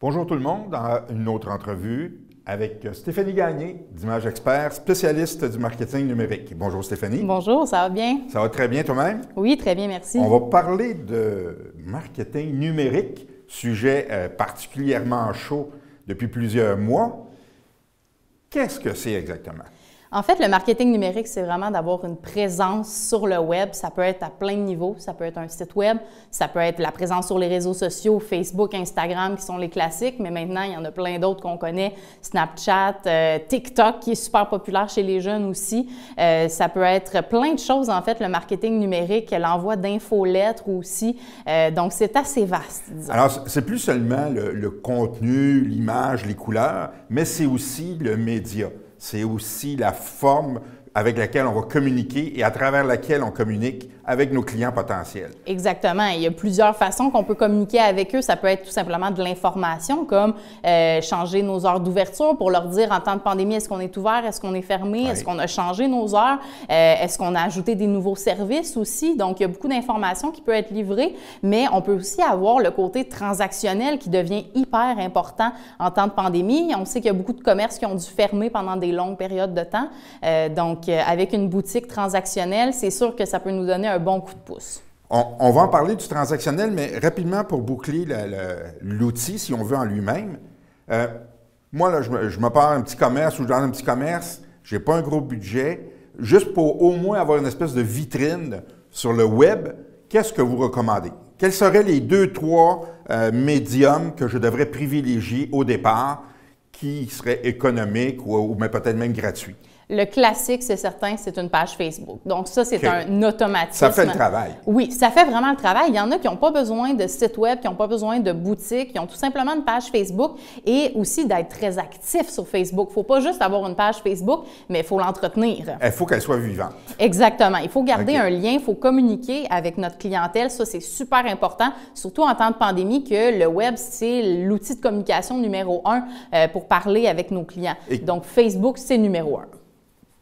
Bonjour tout le monde, dans une autre entrevue avec Stéphanie Gagné d'Image Expert, spécialiste du marketing numérique. Bonjour Stéphanie. Bonjour, ça va bien? Ça va très bien toi-même? Oui, très bien, merci. On va parler de marketing numérique, sujet particulièrement chaud depuis plusieurs mois. Qu'est-ce que c'est exactement? En fait, le marketing numérique, c'est vraiment d'avoir une présence sur le web. Ça peut être à plein de niveaux. Ça peut être un site web, ça peut être la présence sur les réseaux sociaux, Facebook, Instagram, qui sont les classiques, mais maintenant, il y en a plein d'autres qu'on connaît. Snapchat, TikTok, qui est super populaire chez les jeunes aussi. Ça peut être plein de choses, en fait, le marketing numérique, l'envoi d'infolettres aussi. Donc, c'est assez vaste, disons. Alors, c'est plus seulement le contenu, l'image, les couleurs, mais c'est aussi le média. C'est aussi la forme avec laquelle on va communiquer et à travers laquelle on communique avec nos clients potentiels. Exactement. Il y a plusieurs façons qu'on peut communiquer avec eux. Ça peut être tout simplement de l'information, comme changer nos heures d'ouverture pour leur dire en temps de pandémie, est-ce qu'on est ouvert, est-ce qu'on est fermé, Oui. est-ce qu'on a changé nos heures, est-ce qu'on a ajouté des nouveaux services aussi. Donc, il y a beaucoup d'informations qui peuvent être livrées, mais on peut aussi avoir le côté transactionnel qui devient hyper important en temps de pandémie. On sait qu'il y a beaucoup de commerces qui ont dû fermer pendant des longues périodes de temps. Donc, avec une boutique transactionnelle, c'est sûr que ça peut nous donner un bon coup de pouce. On va en parler du transactionnel, mais rapidement pour boucler l'outil, si on veut, en lui-même. Moi, là, je me pars un petit commerce ou je donne un petit commerce, je n'ai pas un gros budget. Juste pour au moins avoir une espèce de vitrine sur le web, qu'est-ce que vous recommandez? Quels seraient les 2-3 médiums que je devrais privilégier au départ qui seraient économiques ou mais peut-être même gratuits? Le classique, c'est certain, c'est une page Facebook. Donc ça, c'est un automatisme. Ça fait le travail. Oui, ça fait vraiment le travail. Il y en a qui n'ont pas besoin de site web, qui n'ont pas besoin de boutique, qui ont tout simplement une page Facebook et aussi d'être très actif sur Facebook. Il ne faut pas juste avoir une page Facebook, mais il faut l'entretenir. Il faut qu'elle soit vivante. Exactement. Il faut garder un lien, il faut communiquer avec notre clientèle. Ça, c'est super important, surtout en temps de pandémie, que le web, c'est l'outil de communication numéro 1 pour parler avec nos clients. Donc, Facebook, c'est numéro 1.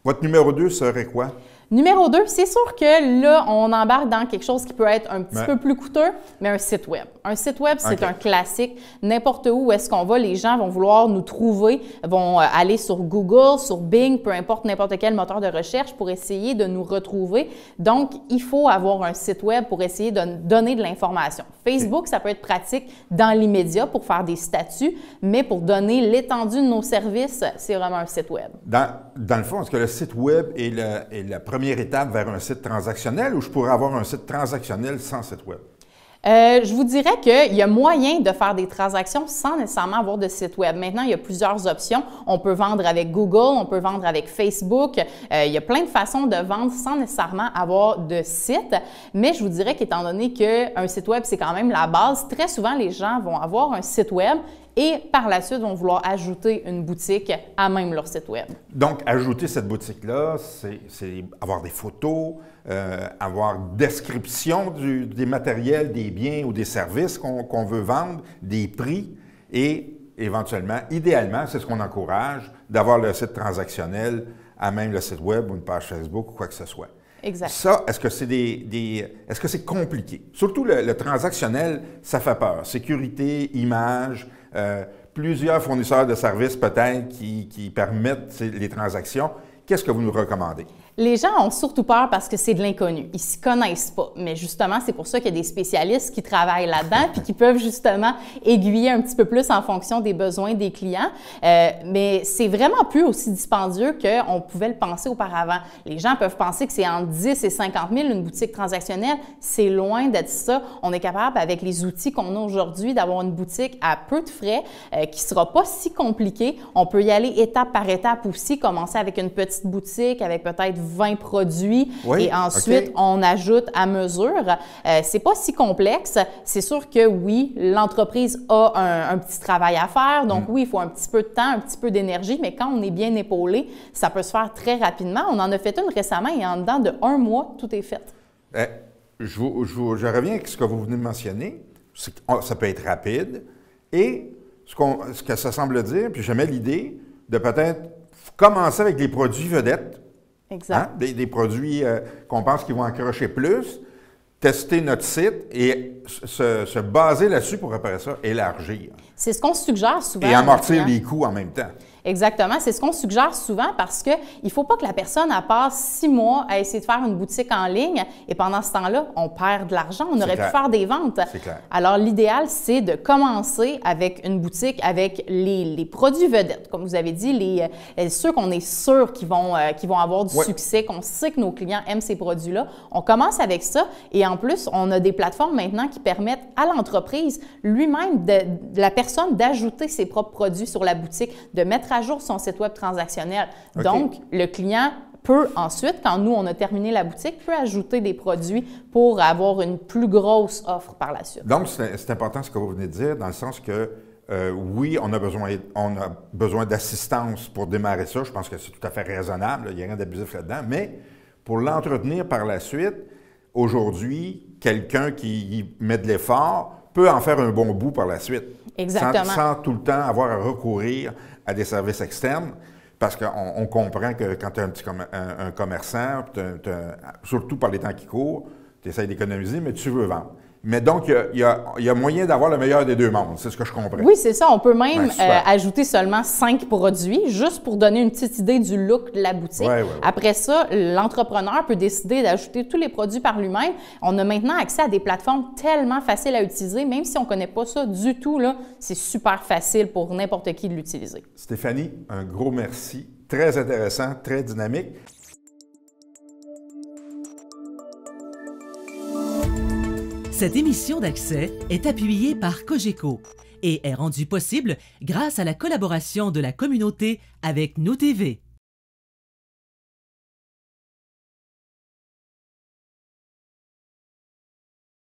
Votre numéro 2 serait quoi? Numéro 2, c'est sûr que là, on embarque dans quelque chose qui peut être un petit peu plus coûteux, mais un site web. Un site web, c'est un classique. N'importe où est-ce qu'on va, les gens vont vouloir nous trouver, vont aller sur Google, sur Bing, peu importe, n'importe quel moteur de recherche pour essayer de nous retrouver. Donc, il faut avoir un site web pour essayer de donner de l'information. Facebook, ça peut être pratique dans l'immédiat pour faire des statuts, mais pour donner l'étendue de nos services, c'est vraiment un site web. Dans le fond, est-ce que le site web est la première étape vers un site transactionnel ou je pourrais avoir un site transactionnel sans site web? Je vous dirais qu'il y a moyen de faire des transactions sans nécessairement avoir de site web. Maintenant, il y a plusieurs options. On peut vendre avec Google, on peut vendre avec Facebook. Il y a plein de façons de vendre sans nécessairement avoir de site. Mais je vous dirais qu'étant donné qu'un site web, c'est quand même la base, très souvent, les gens vont avoir un site web et par la suite, vont vouloir ajouter une boutique à même leur site web. Donc, ajouter cette boutique-là, c'est avoir des photos, avoir description des matériels, des biens ou des services qu'on veut vendre, des prix et éventuellement, idéalement, c'est ce qu'on encourage, d'avoir le site transactionnel à même le site web ou une page Facebook ou quoi que ce soit. Exact. Ça, est-ce que c'est est-ce que c'est compliqué? Surtout le transactionnel, ça fait peur. Sécurité, image, plusieurs fournisseurs de services peut-être qui permettent les transactions. Qu'est-ce que vous nous recommandez? Les gens ont surtout peur parce que c'est de l'inconnu. Ils ne s'y connaissent pas. Mais justement, c'est pour ça qu'il y a des spécialistes qui travaillent là-dedans puis qui peuvent justement aiguiller un petit peu plus en fonction des besoins des clients. Mais c'est vraiment plus aussi dispendieux qu'on pouvait le penser auparavant. Les gens peuvent penser que c'est entre 10 et 50 000 une boutique transactionnelle. C'est loin d'être ça. On est capable, avec les outils qu'on a aujourd'hui, d'avoir une boutique à peu de frais qui ne sera pas si compliquée. On peut y aller étape par étape aussi, commencer avec une petite boutique, avec peut-être 20 produits et ensuite on ajoute à mesure. C'est pas si complexe. C'est sûr que oui, l'entreprise a un petit travail à faire. Donc oui, il faut un petit peu de temps, un petit peu d'énergie, mais quand on est bien épaulé, ça peut se faire très rapidement. On en a fait une récemment et en dedans de 1 mois, tout est fait. Je reviens avec ce que vous venez de mentionner. Ça peut être rapide et ce que ça semble dire, puis j'aimais l'idée de peut-être commencer avec des produits vedettes. Exact. Hein? Des produits qu'on pense qu'ils vont accrocher plus. tester notre site et se baser là-dessus pour après ça, élargir. C'est ce qu'on suggère souvent. Et amortir les coûts en même temps. Exactement. C'est ce qu'on suggère souvent parce qu'il ne faut pas que la personne elle passe 6 mois à essayer de faire une boutique en ligne et pendant ce temps-là, on perd de l'argent. On aurait pu faire des ventes. C'est clair. Alors, l'idéal, c'est de commencer avec une boutique avec les produits vedettes. Comme vous avez dit, ceux qu'on est sûr qui vont avoir du succès, qu'on sait que nos clients aiment ces produits-là. On commence avec ça et en plus, on a des plateformes maintenant qui permettent à l'entreprise lui-même, de la personne, d'ajouter ses propres produits sur la boutique, de mettre à jour son site web transactionnel. Okay. Donc, le client peut ensuite, quand nous, on a terminé la boutique, peut ajouter des produits pour avoir une plus grosse offre par la suite. Donc, c'est important ce que vous venez de dire, dans le sens que, oui, on a besoin d'assistance pour démarrer ça. Je pense que c'est tout à fait raisonnable. Il n'y a rien d'abusif là-dedans. Mais pour l'entretenir par la suite, aujourd'hui, quelqu'un qui met de l'effort peut en faire un bon bout par la suite. Exactement. Sans tout le temps avoir à recourir à des services externes, parce qu'on comprend que quand tu es un commerçant, surtout par les temps qui courent, tu essaies d'économiser, mais tu veux vendre. Mais donc, il y a moyen d'avoir le meilleur des deux mondes, c'est ce que je comprends. Oui, c'est ça. On peut même ajouter seulement 5 produits, juste pour donner une petite idée du look de la boutique. Ouais. Après ça, l'entrepreneur peut décider d'ajouter tous les produits par lui-même. On a maintenant accès à des plateformes tellement faciles à utiliser, même si on ne connaît pas ça du tout, là, c'est super facile pour n'importe qui de l'utiliser. Stéphanie, un gros merci. Très intéressant, très dynamique. Cette émission d'Accès est appuyée par Cogeco et est rendue possible grâce à la collaboration de la communauté avec Nous TV.